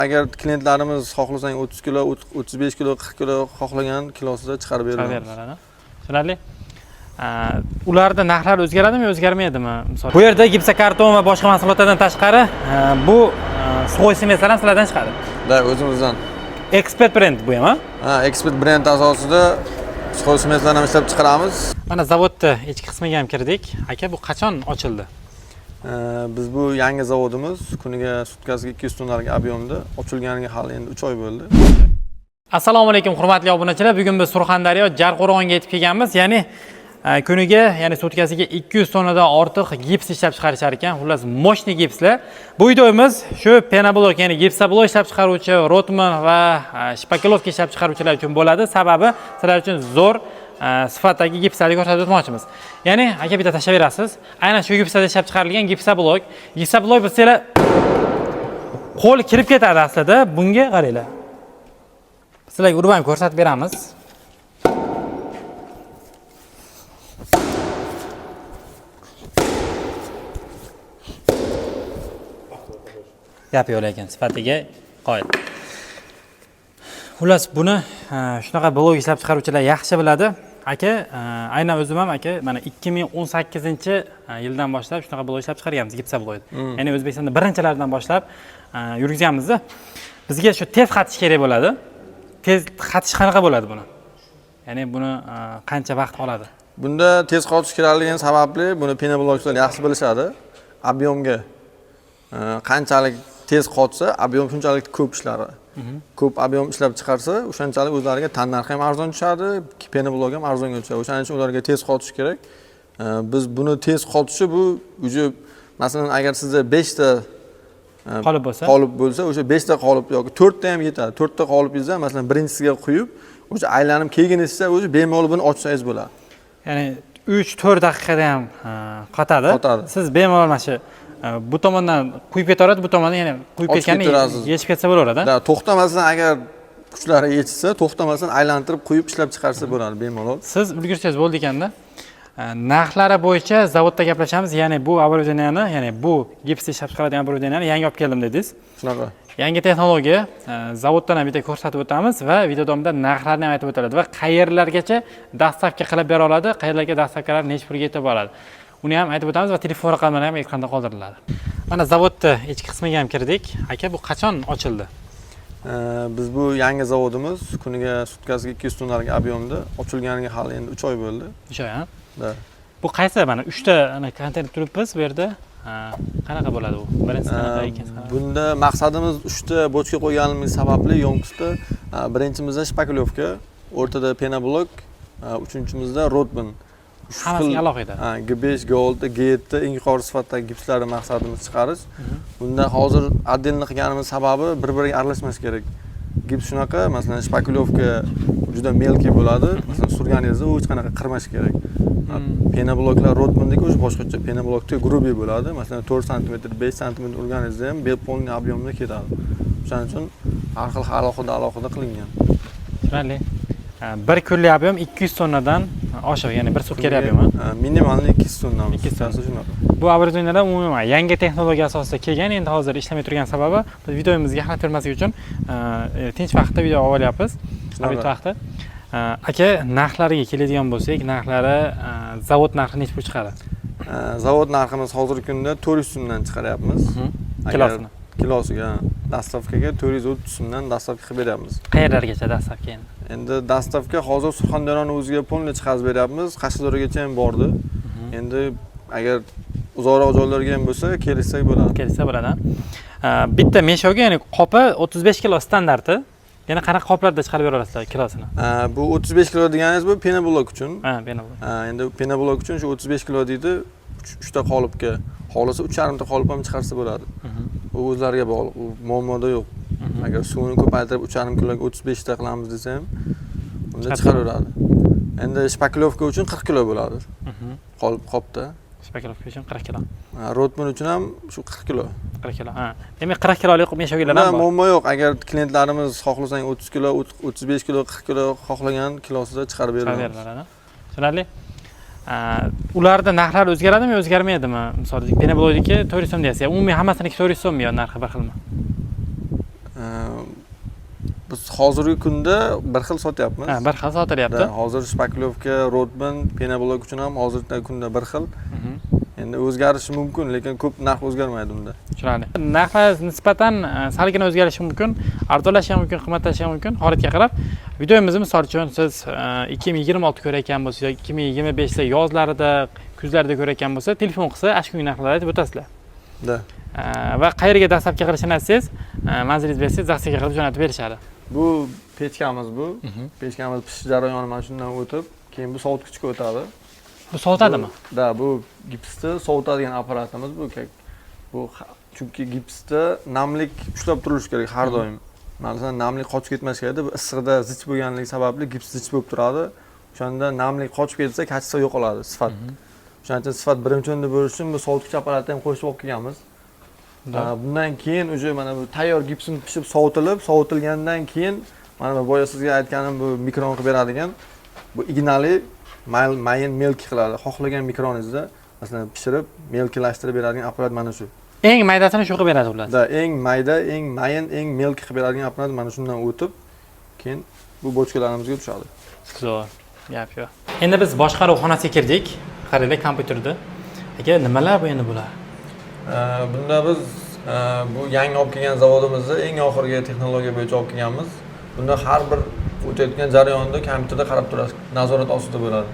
Agar klientlarimiz xohlasang 30 kilo, 35 kilo, 40 kilo xohlagan kilosida chiqarib beramiz. Tushunarli. Ularda narxlar o'zgaradimi, o'zgarmaydimi? Misol bu yerda gipsokarton va boshqa mahsulotlardan tashqari bu suvoy smetlar ham sizlardan chiqadi. Da, o'zimizdan. Expert brend bu ham, ha? Expert brend asosida suvoy smetlarni ham ishlab chiqaramiz. Mana zavodda ichki qismiga ham kirdik. Aka, bu qachon ochildi? Biz bu yangi zavodimiz, kuniga sutkasiga 200 tonnalik ob'yomda ochilganiga hali endi 3 oy bo'ldi. Assalomu alaykum hurmatli obunachilar. Bugun biz Surxondaryo Jarqo'rg'onga yetib kelganmiz. Ya'ni kuniga, ya'ni sutkasiga 200 tonnadan ortiq gips ishlab chiqarishar ekan. Xullas, moshni gipslar. Bu videomiz shu penablok, ya'ni gipsoblok ishlab chiqaruvchi, Rotman va shpakilovka ishlab chiqaruvchilar uchun bo'ladi. Sababi sizlar uchun zo'r sifatdagi gipslarni ko'rsatib o'tmoqchimiz. Ya'ni aka bitta tashlab berasiz. Aynan shu gipsda ishlab chiqarilgan gipsoblok. Gipsoblok bizlar qo'l kirib ketadi aslida. Bunga qaranglar. Sizlarga urib ham ko'rsatib beramiz. Gap yo'q lekin sifatiga qoyil. Xullas, buni shunaqa blok ishlab chiqaruvchilar yaxshi biladi. Aka, aynan o'zim ham aka mana 2018-yildan boshlab shunaqa blok ishlab chiqarganmiz gipsoblokni. Ya'ni O'zbekistonda birinchilardan boshlab yurgizganmiz-da. Bizga shu tez qatish kerak bo'ladi. Tez qatish qanaqa bo'ladi buni? Ya'ni buni qancha vaqt oladi? Bunda tez qatish kerakligini sababli buni penablokchilar yaxshi bilishadi. Ob'yomga qanchalik tez qotsa, ob'yom shunchalik ko'p ishlari. Ko'p ob'yom ishlab chiqarsa, o'shanchalik o'zlariga tannarx ham arzon tushadi, penablok ham arzonga tushadi. O'shaning uchun ularga tez qotish kerak. Biz buni tez qotishi bu masalan agar sizda 5 ta qolip bo'lsa, o'sha 5 ta qolip yoki 4 ta ham yetadi. 4 ta qolipingizdan masalan birinchisiga quyib, o'sha aylanib kelguningizda o'zi bemalol buni ochsangiz bo'ladi. Ya'ni 3-4 daqiqada ham qotadi. Siz bemalol mana shu bu tomondan quyib ketaveradi, bu tomondan yana quyib ketganda yechib ketsa bo'laveradi. Da, to'xtamasdan agar kuchlari yetsa, to'xtamasdan aylantirib quyib ishlab chiqarsa bo'ladi bemalol. Siz ulgursangiz bo'ldi ekanda. Narxlari bo'yicha zavodda gaplashamiz. Ya'ni bu obорудованияni, ya'ni bu gips ishlab chiqaradigan obорудованияni yangi olib keldim dedingiz. Shunaqa. Yangi texnologiya zavoddan ham bitta ko'rsatib o'tamiz va video davomida narxlarni ham aytib o'tiladi va qayerlargacha dastavka qilib bera oladi, qayerlarga dastavkalar necha pulga yetib boradi. Uni ham aytib o'tamiz va telefon raqamlari ham ekranda qoldiriladi. Mana zavodda ichki qismiga ham kirdik. Aka, bu qachon ochildi? Biz bu yangi zavodimiz, kuniga sutkasiga 200 tonnalik ob'yomda ochilganiga hali endi 3 oy bo'ldi. 3 oy, ha? Da. Bu qaysi? Mana 3 ta konteyner turibmiz bu yerda. Qanaqa bo'ladi bu? Birinchisi qanaqa, ikkinchisi qanaqa? Bunda maqsadimiz 3 ta bochka qo'yganimiz sababli yonkisda birinchimizda shpakilovka, o'rtada penablok, uchinchimizda Rotman. Hammasiga alohida. G5, G6, G7 eng yuqori sifatdagi gipslarni maqsadimiz chiqarish. Bunda hozir отдельно qilganimiz sababi bir-biriga aralashmas kerak. Gips shunaqa, masalan, shpakilovka juda melkiy bo'ladi. Masalan, surganingizda u hech qanaqa qirmash kerak. Penabloklar Rotmandagi o'zi boshqacha. Penablokda grubiy bo'ladi. Masalan, 4 sm, 5 sm urganingizda ham belpolniy ob'yomda ketadi. Shuning uchun har xil alohida qilingan. Tushunarli. Bir kunlik ob'yom 200 tonnadan oshiq, ya'ni bir sutkalik ob'yom. Minimalni 200 tonna. 200 tonna shunaqa. Bu obорудованияlar umuman yangi texnologiya asosida kelgan, endi hozir ishlamay turgan sababi biz videomizga xalaqit bermaslik uchun tinch vaqtda video olyapmiz. Habit vaqtda. Aka, narxlariga keladigan bo'lsak, narxlari zavod narxi necha pul chiqadi? Zavod narximiz hozirgi kunda 400 so'mdan chiqaryapmiz. Kilosini. Kilosiga dastavkaga 430 so'mdan dastavka qilib beryapmiz. Qayerlargacha dastavka endi? Endi dastavka hozir Surxondaryoning o'ziga polni chiqarib beryapmiz. Qashqadaryogacha ham bordi. Endi agar uzoqroq joylarga ham bo'lsa, kelishsak bo'ladi. Kelsa bo'ladi. Bitta meshoga, ya'ni qopi 35 kilo standarti. Yana qanaqa qoplarda chiqarib bera olasizlar kilosini? Bu 35 kilo deganingiz bu penablok uchun. Penablok. Endi penablok uchun shu 35 kilo deydi. 3 ta qolipga, xohlasa 3,5 ta qolip ham chiqarsa bo'ladi. Bu o'zlariga bog'liq, u muammoda yo'q. Agar suvni ko'paytirib 3,5 kiloga 35 ta qilamiz desa ham, unda chiqaraveradi. Endi shpakilovka uchun 40 kilo bo'ladi. Qopda. Shpakilovka uchun 40 kilo. Rotman uchun ham shu 40 kilo. 40 kilo. Demak 40 kilolik meshogalar ham bor. Muammo yo'q. Agar klientlarimiz xohlasang 30 kilo, 35 kilo, 40 kilo xohlagan kilosida chiqarib beramiz. Tushunarli. Ularda narxlar o'zgaradimi, o'zgarmaydimi? Misol penablokniki 400 so'm deysiz. Umumiy hammasiniki 400 so'mmi yo narxi bir xilmi? Biz hozirgi kunda bir xil sotyapmiz. Ha, bir xil sotilyapti. Hozir shpaklyovka, rodman, penablok uchun ham hozirgi kunda bir xil. Endi o'zgarishi mumkin, lekin ko'p narx o'zgarmaydi unda. Tushunarli. Narxlar nisbatan salgina o'zgarishi mumkin, arzonlashishi ham mumkin, qimmatlashishi ham mumkin. Holatga qarab, videomizni misol uchun siz 2026 ko'rayotgan bo'lsangiz yoki 2025 da yozlarida, kuzlarda ko'rayotgan bo'lsa, telefon qilsa, ashkungi narxlarni aytib o'tasizlar. Da. Va qayerga dastlabki qilishini aytsangiz, manzilingiz bersangiz, zaxsiga qilib jo'natib berishadi. Bu pechkamiz bu. Pechkamiz pishish jarayoni mana shundan o'tib, keyin bu sovutgichga o'tadi. Bu sovutadimi? Da, bu gipsni sovutadigan apparatimiz bu. Bu chunki gipsda namlik ushlab turilishi kerak har doim. Masalan, namlik qochib ketmasligi kerak. Bu issiqda zich bo'lganligi sababli gips zich bo'lib turadi. O'shanda namlik qochib ketsa, kachsa yo'qoladi sifat. O'shaning uchun sifat birinchi o'rinda bo'lishi uchun bu sovutgich apparatini ham qo'shib olib kelganmiz. Bundan keyin o'sha mana bu tayyor gipsni pishib sovutilgandan keyin mana bu boya sizga aytganim bu mikron qilib beradigan bu ignali mayin melki qiladi. Xohlagan mikroningizda masalan pishirib melkilashtirib beradigan apparat mana shu. Eng maydasini shu qilib beradi ular. Da, eng mayda, eng mayin, eng melki qilib beradigan apparat mana shundan o'tib, keyin bu bochkalarimizga tushadi. Zo'r. Gap yo'q. Endi biz boshqaruv xonasiga kirdik. Qaranglar kompyuterda. Aka, nimalar bu endi bular? Bunda biz bu yangi olib kelgan zavodimizda eng oxirgi texnologiya bo'yicha olib kelganmiz. Bunda har bir o'tayotgan jarayonni kompyuterda qarab turasiz, nazorat ostida bo'ladi.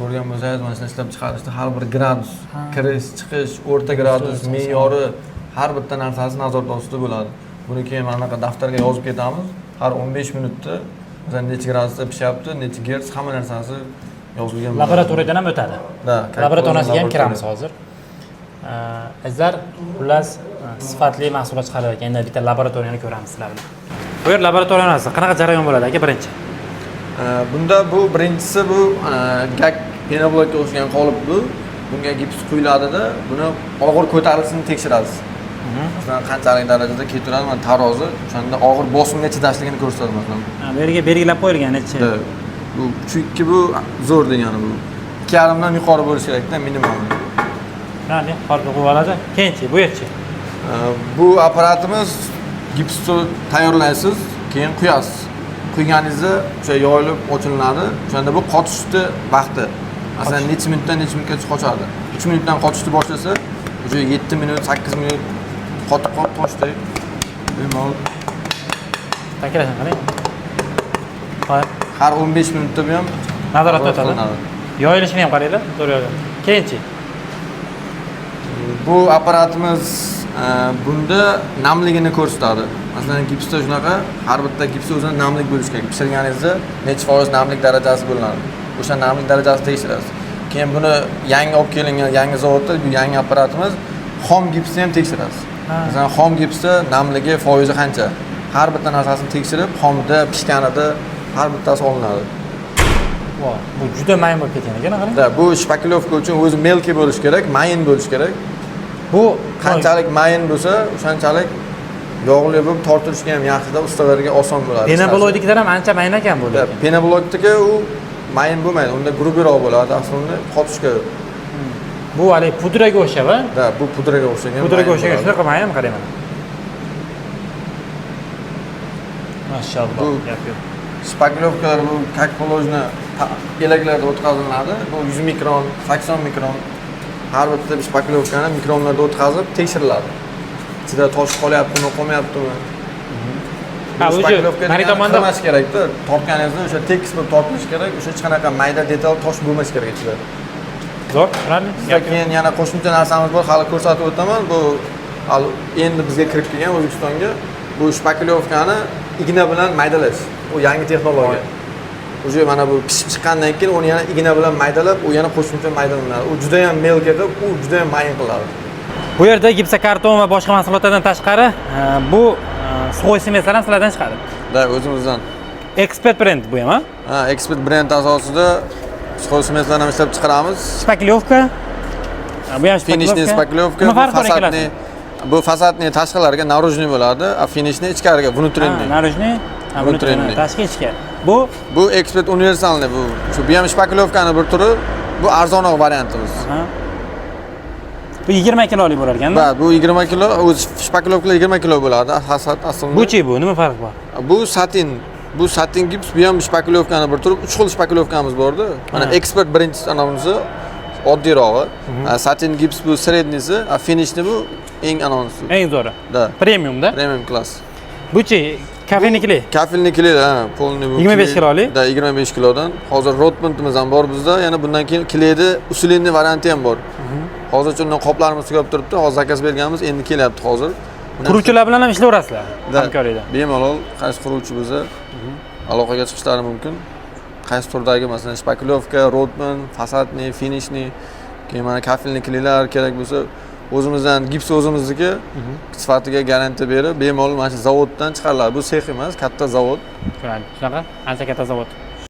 Ko'rgan bo'lsangiz, mana shuni ishlab chiqarishda har bir gradus, kirish, chiqish, o'rta gradus, me'yori har bitta narsasi nazorat ostida bo'ladi. Buni keyin mana bunaqa daftarga yozib ketamiz. Har 15 minutda masalan necha gradusda pishyapti, necha gerts, hamma narsasi yozilgan bo'ladi. Laboratoriyadan ham o'tadi. Da, laboratoriyasiga ham kiramiz hozir. Azar xullas sifatli mahsulot chiqarayotgan endi bitta laboratoriyani ko'ramiz sizlar bilan. Bu yer laboratoriyasi qanaqa jarayon bo'ladi aka birinchi? Bunda bu birinchisi bu gak penablokka o'xshagan qolip bu. Bunga gips quyiladida, buni og'ir ko'tarilishini tekshirasiz. Masalan, qanchalik darajada keturadi, mana tarozi, o'shanda og'ir bosimga chidashligini ko'rsatadi masalan. Bu yerga belgilab qo'yilgan necha? Bu chunki bu zo'r degani bu. 2,5 dan yuqori bo'lishi kerak-da minimum. Qani, farqi bo'ladi. Keyinchi, bu yerchi. Bu apparatimiz gipsni tayyorlaysiz, keyin quyasiz. Quyganingizda o'sha yoyilib ochilinadi. O'shanda bu qotishni vaqti. Masalan, necha minutdan necha minutgacha qochadi. 3 minutdan qotishni boshlasa, o'sha 7 minut, 8 minut qotib qolib toshdi. Bemalol. Takrorlan qarang. Qo'y. Har 15 minutda bu ham nazoratda o'tadi. Yoyilishini ham qaranglar, zo'r yoyiladi. Keyinchi. Bu apparatimiz bunda namligini ko'rsatadi. Masalan, gipsda shunaqa har bitta gipsda o'zini namlik bo'lishi kerak. Pishirganingizda necha foiz namlik darajasi bo'linadi. O'sha namlik darajasini tekshirasiz. Keyin buni yangi olib kelingan yangi zavodda bu yangi apparatimiz xom gipsni ham tekshirasiz. Masalan, xom gipsda namligi foizi qancha? Har bitta narsasini tekshirib, xomda, pishganida har bittasi olinadi. Voy, bu juda mayin bo'lib ketgan ekan, qarang. Da, bu shpaklyovka uchun o'zi melki bo'lishi kerak, mayin bo'lishi kerak. Bu qanchalik mayin bo'lsa, o'shanchalik yog'li bo'lib tortilishga ham yaxshida, ustalarga oson bo'ladi. Penablokdagilar ham ancha mayin ekan bu. Penablokdagi u mayin bo'lmaydi, unda grubiroq bo'ladi, aslida qotishga. Bu hali pudraga o'xshab, a? Da, bu pudraga o'xshagan. Pudraga o'xshagan shunaqa mayin qarayman. Mashalloh, gap yo'q. Shpaklyovkalar bu как положено elaklarda o'tkaziladi. Bu 100 mikron, 80 mikron har bitta shpaklyovkani mikronlarda o'tkazib tekshiriladi. Ichida tosh qolyaptimi, qolmayaptimi? Ha, o'zi nari tomonda qilmash kerak-da. Tortganingizda o'sha tekis bo'lib tortilishi kerak, o'sha hech qanaqa mayda detal tosh bo'lmashi kerak ichida. Zo'r, tushunarli. Keyin yana qo'shimcha narsamiz bor, hali ko'rsatib o'taman. Bu endi bizga kirib kelgan O'zbekistonga bu shpaklyovkani igna bilan maydalash. Bu yangi texnologiya. O'sha mana bu pishib chiqqandan keyin uni yana igna bilan maydalab, u yana qo'shimcha maydalanadi. U juda ham melka qilib, u juda ham mayin qiladi. Bu yerda gipsokarton va boshqa mahsulotlardan tashqari bu suvoy smeslar ham sizlardan chiqadi. Da, o'zimizdan. Expert brend bu ham, ha? Ha, Expert brend asosida suvoy smeslarni ishlab chiqaramiz. Shpaklyovka. Bu ham finishni shpaklyovka, fasadni. Bu fasadni tashqilariga narujniy bo'ladi, a finishni ichkariga, внутренний. Narujniy, внутренний, tashqi ichki. Bu Expert universalniy bu. Shu ham shpaklyovkani bir turi, bu arzonroq variantimiz. Bu 20 kilolik bo'lar ekanda. Va bu 20 kilo, o'zi shpakilovkalar 20 kilo bo'ladi. Aslida Bu-chi bu nima farqi bor? bu satin gips, bu ham shpakilovkani bir turib 3 xil shpakilovkamiz bor-da. Mana ekspert birinchisi anonsi oddiyrog'i. Satin gips bu srednisi, a finishni bu eng anonsi. Eng zo'ri. Da. Premiumda. Premium klass. Bu-chi kafenikli. Kafilnikli, polni bu. 25 kilolik. Da 25 kilodan. Hozir Rotmundimiz ham bor bizda. Yana bundan keyin Kleydi usulinni varianti ham bor. Hozircha undan qoplarimiz tugab turibdi. Hozir zakaz berganmiz, endi kelyapti hozir. Quruvchilar bilan ham ishlayverasizlar. Hamkorlikda. Bemalol qaysi quruvchi bo'lsa, aloqaga chiqishlari mumkin. Qaysi turdagi, masalan, shpakilovka, Rotman, fasadni, finishni, keyin mana kafilniklilar kerak bo'lsa, o'zimizdan gips o'zimizniki sifatiga garantiya berib, bemalol mana shu zavoddan chiqariladi. Bu sex emas, katta zavod. Shunaqa, ancha katta zavod.